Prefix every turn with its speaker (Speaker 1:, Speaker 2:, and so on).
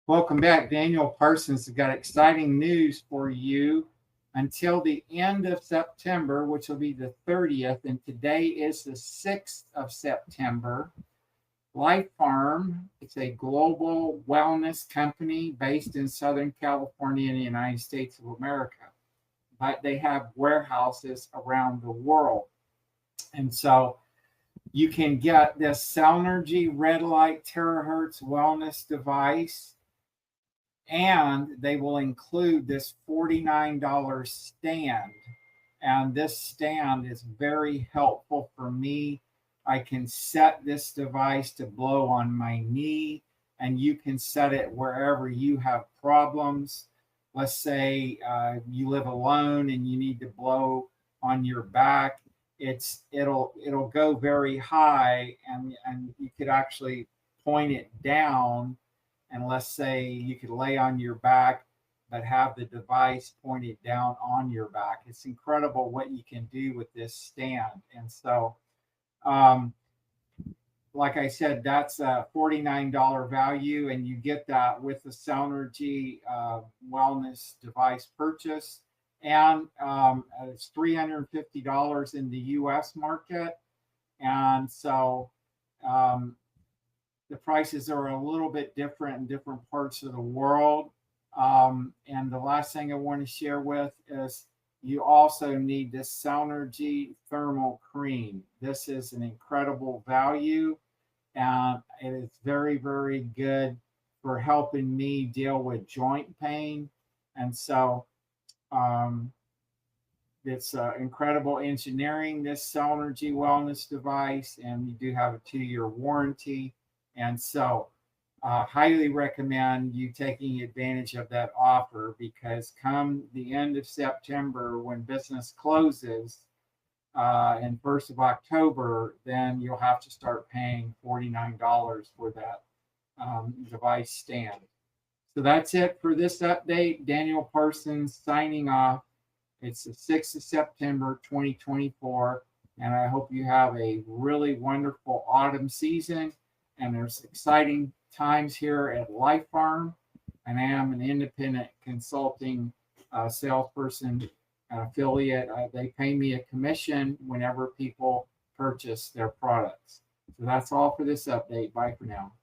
Speaker 1: Welcome back. Daniel Parsons has got exciting news for you until the end of September, which will be the 30th, and today is the 6th of September. LifePharm, it's a global wellness company based in Southern California in the United States of America, but they have warehouses around the world. And so you can get this Cellnergy Red Light Terahertz Wellness Device, and they will include this $49 stand. And this stand is very helpful for me. I can set this device to blow on my knee, and you can set it wherever you have problems. Let's say you live alone and you need to blow on your back. It'll go very high, and you could actually point it down. And let's say you could lay on your back, but have the device pointed down on your back. It's incredible what you can do with this stand. And so, like I said, that's a $49 value, and you get that with the Cellnergy Wellness device purchase. And it's $350 in the US market. And so, the prices are a little bit different in different parts of the world. And the last thing I want to share with is you also need this Cellnergy thermal cream. This is an incredible value, and it is very, very good for helping me deal with joint pain. And so it's incredible engineering, this Cellnergy Wellness device, and you do have a 2-year warranty. And so highly recommend you taking advantage of that offer, because come the end of September, when business closes, and 1st of October, then you'll have to start paying $49 for that device stand. So that's it for this update. Daniel Parsons signing off. It's the 6th of September, 2024, and I hope you have a really wonderful autumn season. And there's exciting times here at LifePharm, and I am an independent consulting salesperson affiliate. They pay me a commission whenever people purchase their products. So that's all for this update. Bye for now.